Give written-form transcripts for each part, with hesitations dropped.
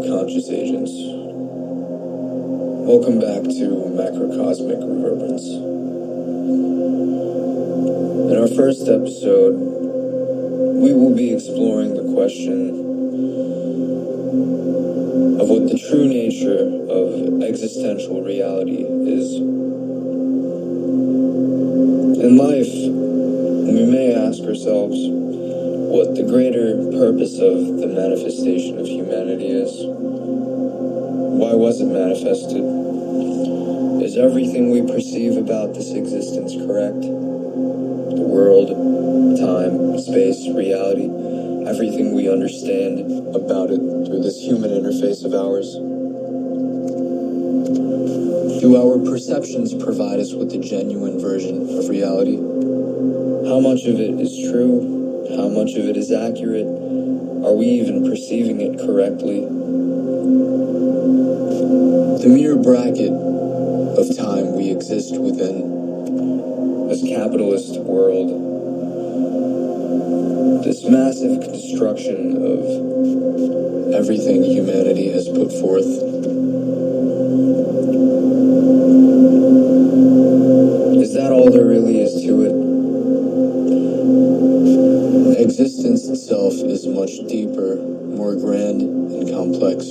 conscious agents. Welcome back to Macrocosmic Reverberance. In our first episode, we will be exploring the question of what the true nature of existential reality is. In life, we may ask ourselves what the greater purpose of the manifestation of humanity is. Why was it manifested? Is everything we perceive about this existence correct? The world, time, space, reality, everything we understand about it through this human interface of ours? Do our perceptions provide us with a genuine version of reality? How much of it is true? How much of it is accurate? Are we even perceiving it correctly? The mere bracket of time we exist within, this capitalist world, this massive construction of everything humanity has put forth, is that all there really is to it? Existence itself is much deeper, more grand and complex.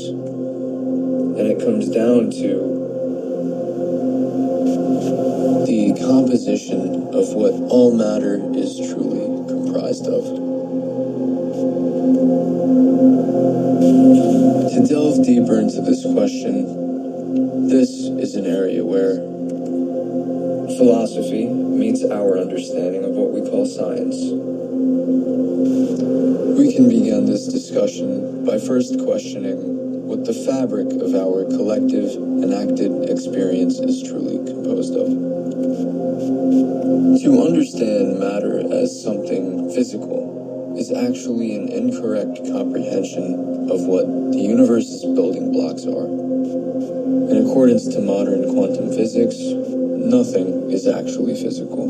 And it comes down to the composition of what all matter is truly comprised of. To delve deeper into this question, this is an area where philosophy meets our understanding of what we call science. We can begin this discussion by first questioning what the fabric of our collective enacted experience is truly composed of. To understand matter as something physical is actually an incorrect comprehension of what the universe's building blocks are. In accordance to modern quantum physics, nothing is actually physical.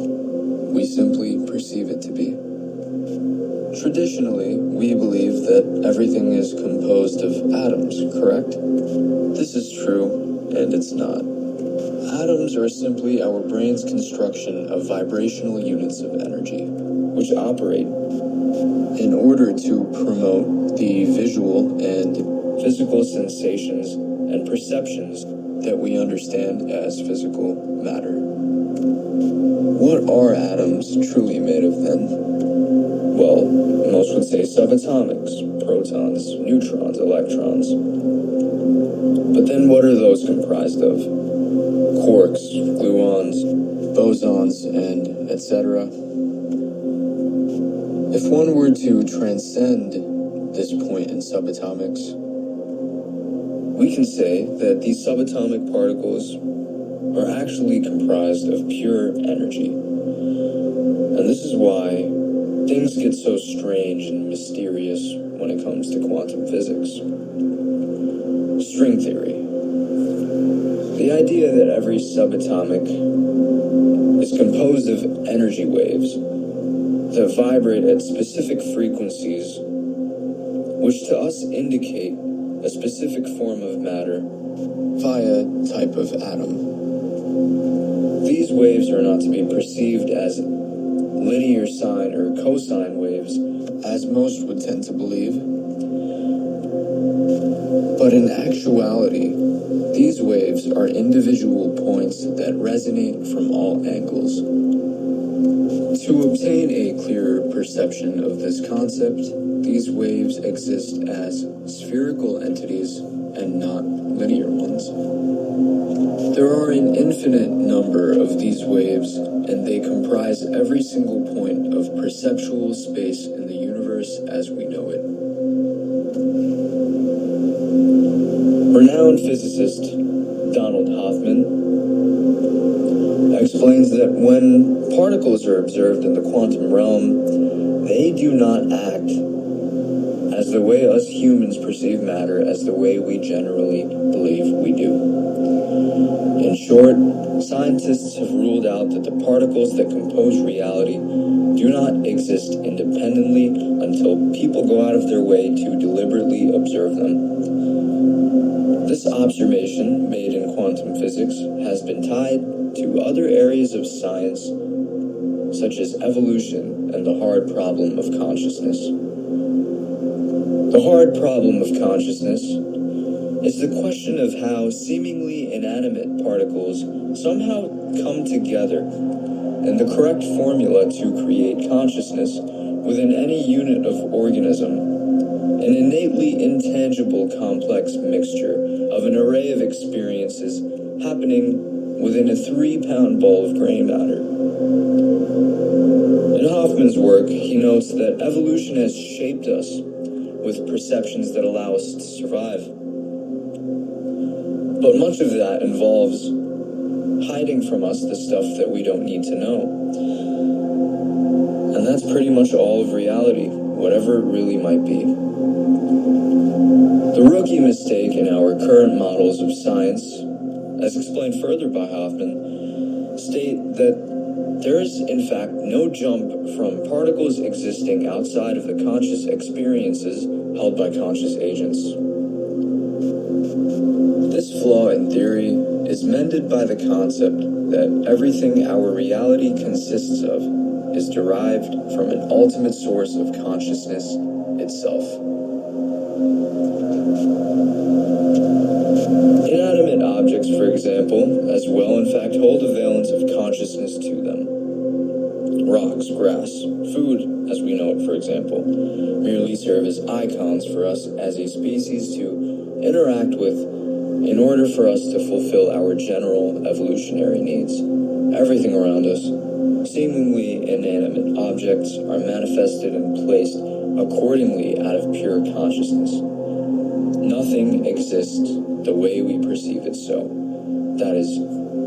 We simply perceive it to be. Traditionally, we believe that everything is composed of atoms, correct? This is true, and it's not. Atoms are simply our brain's construction of vibrational units of energy, which operate in order to promote the visual and physical sensations and perceptions that we understand as physical matter. What are atoms truly made of then? Well, most would say subatomics, protons, neutrons, electrons. But then what are those comprised of? Quarks, gluons, bosons, and etc. If one were to transcend this point in subatomics, we can say that these subatomic particles are actually comprised of pure energy. And this is why things get so strange and mysterious when it comes to quantum physics. String theory. The idea that every subatomic is composed of energy waves that vibrate at specific frequencies, which to us indicate a specific form of matter via type of atom. These waves are not to be perceived as linear sine or cosine waves, as most would tend to believe. But in actuality, these waves are individual points that resonate from all angles. To obtain a clearer perception of this concept, these waves exist as spherical entities and not linear ones. There are an infinite number of these waves, and they comprise every single point of perceptual space in the universe as we know it. Renowned physicist Donald Hoffman explains that when particles are observed in the quantum realm, they do not act as the way us humans perceive matter as the way we generally believe we do. In short, scientists have ruled out that the particles that compose reality do not exist independently until people go out of their way to deliberately observe them. This observation, made in quantum physics, has been tied to other areas of science, such as evolution and the hard problem of consciousness. The hard problem of consciousness is the question of how seemingly inanimate particles somehow come together, and the correct formula to create consciousness within any unit of organism, an innately intangible complex mixture of an array of experiences happening within a 3-pound ball of gray matter. In Hoffman's work, he notes that evolution has shaped us with perceptions that allow us to survive. But much of that involves hiding from us the stuff that we don't need to know. And that's pretty much all of reality, whatever it really might be. The rookie mistake in our current models of science, as explained further by Hoffman, state that there is, in fact, no jump from particles existing outside of the conscious experiences held by conscious agents. This flaw in theory is mended by the concept that everything our reality consists of is derived from an ultimate source of consciousness itself. Inanimate objects, for example, as well in fact hold a valence of consciousness to them. Rocks, grass, food, as we know it, for example, merely serve as icons for us as a species to interact with in order for us to fulfill our general evolutionary needs. Everything around us, seemingly inanimate objects, are manifested and placed accordingly out of pure consciousness. Nothing exists the way we perceive it so, that is,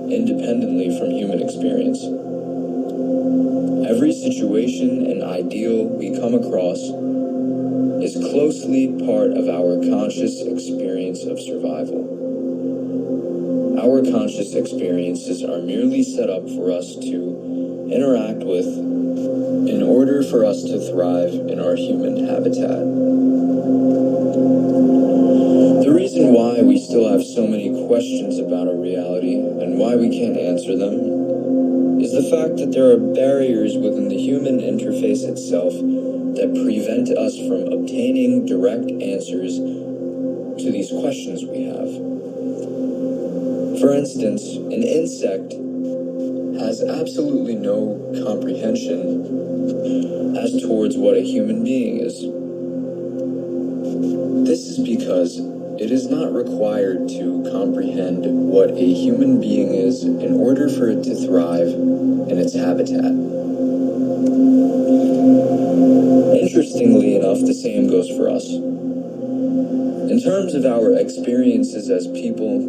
independently from human experience. Every situation and ideal we come across is closely part of our conscious experience of survival. Our conscious experiences are merely set up for us to interact with in order for us to thrive in our human habitat. The reason why we still have so many questions about our reality and why we can't answer them is the fact that there are barriers within the human interface itself that prevent us from obtaining direct answers to these questions we have. For instance, an insect has absolutely no comprehension as towards what a human being is. This is because it is not required to comprehend what a human being is in order for it to thrive in its habitat. Interestingly enough, the same goes for us. In terms of our experiences as people,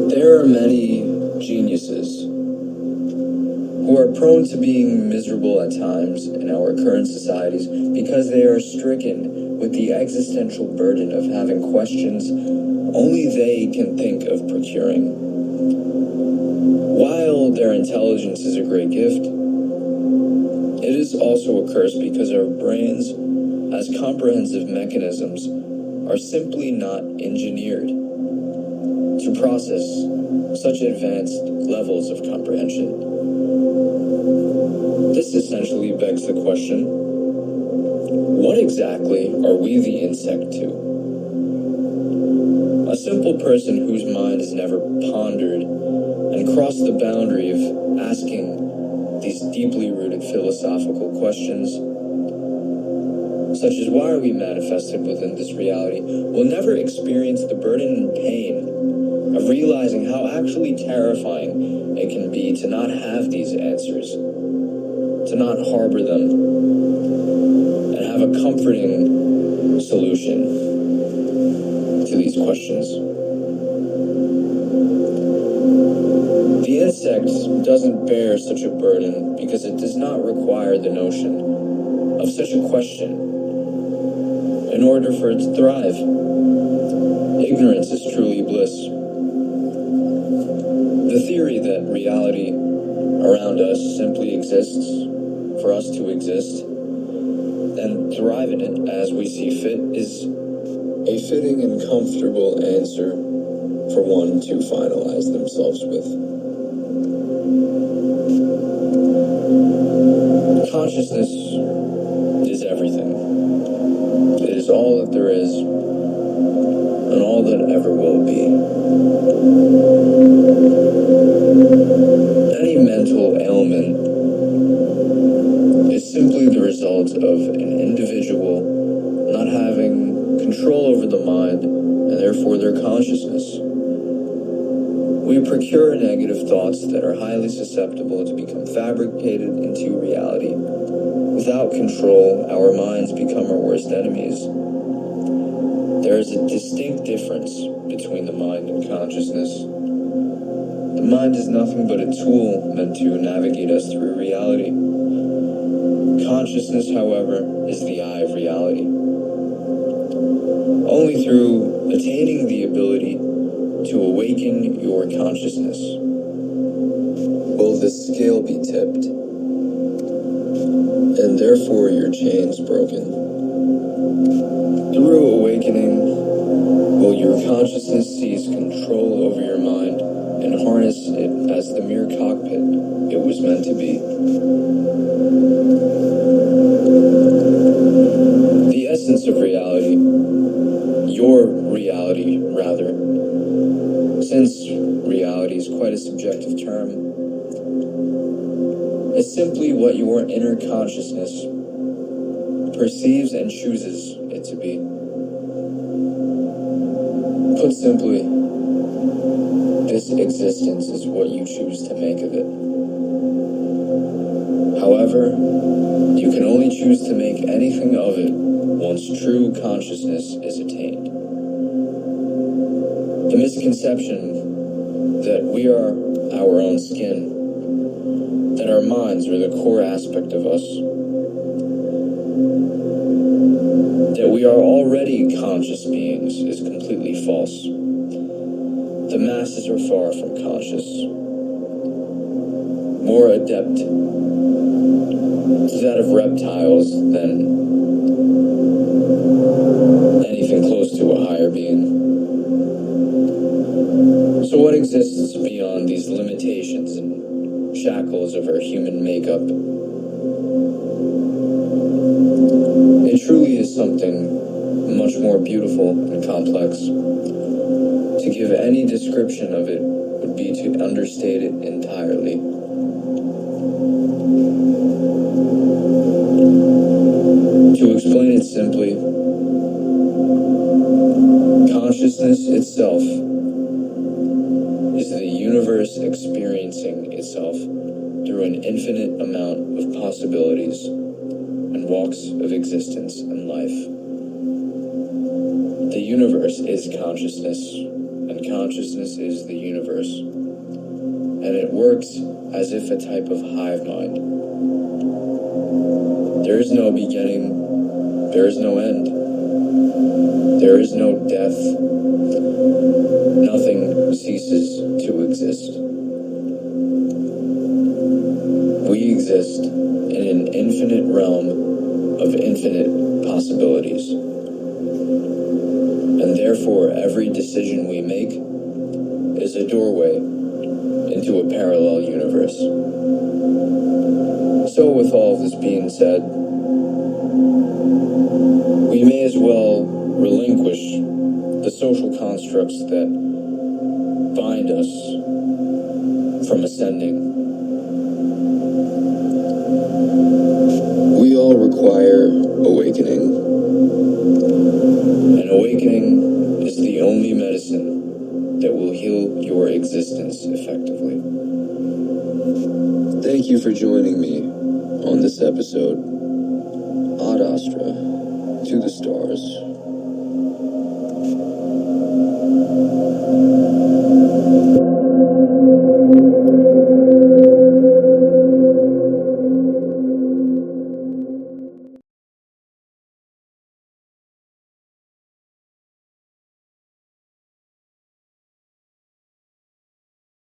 there are many geniuses who are prone to being miserable at times in our current societies because they are stricken with the existential burden of having questions only they can think of procuring. While their intelligence is a great gift, it is also a curse because our brains, as comprehensive mechanisms, are simply not engineered to process such advanced levels of comprehension. This essentially begs the question, what exactly are we the insect to? A simple person whose mind has never pondered and crossed the boundary of asking these deeply rooted philosophical questions, such as why are we manifested within this reality, will never experience the burden and pain of realizing how actually terrifying it can be to not have these answers, to not harbor them, and have a comforting solution to these questions. The insect doesn't bear such a burden because it does not require the notion of such a question in order for it to thrive. Ignorance is truly bliss. The theory that reality around us simply exists for us to exist and thrive in it as we see fit is A fitting and comfortable answer for one to finalize themselves with. Consciousness is everything. It is all that there is, and all that ever will be. Any mental ailment is simply the result of an individual not having control over the mind, and therefore their consciousness. We procure negative thoughts that are highly susceptible to become fabricated into reality. Without control, our minds become our worst enemies. There is a distinct difference between the mind and consciousness. The mind is nothing but a tool meant to navigate us through reality. Consciousness, however, is the eye of reality. Only through attaining the ability to awaken your consciousness will the scale be tipped, and therefore your chains broken. Through awakening, will your consciousness seize control over your mind and harness it as the mere cockpit it was meant to be. The essence of reality, your reality rather, since reality is quite a subjective term, is simply what your inner consciousness perceives and chooses it to be. Put simply, this existence is what you choose to make of it. However, you can only choose to make anything of it once true consciousness is attained. The misconception that we are our own skin, that our minds are the core aspect of us, that we are already conscious beings is completely false. The masses are far from conscious, more adept to that of reptiles than anything close to a higher being. So what exists beyond these limitations and shackles of our human makeup? It truly is something much more beautiful and complex. To give any description of it would be to understate it entirely. To explain it simply, consciousness itself is the universe experiencing itself through an infinite amount of possibilities and walks of existence and life. The universe is consciousness, and consciousness is the universe, and it works as if a type of hive mind. There is no beginning, there is no end, there is no death, nothing ceases to exist. We exist in an infinite realm of infinite possibilities. And therefore, every decision we make is a doorway into a parallel universe. So with all of this being said, we may as well relinquish the social constructs that bind us from ascending. We all require awakening. And awakening is the only medicine that will heal your existence effectively. Thank you for joining me on this episode. Ad Astra, to the stars.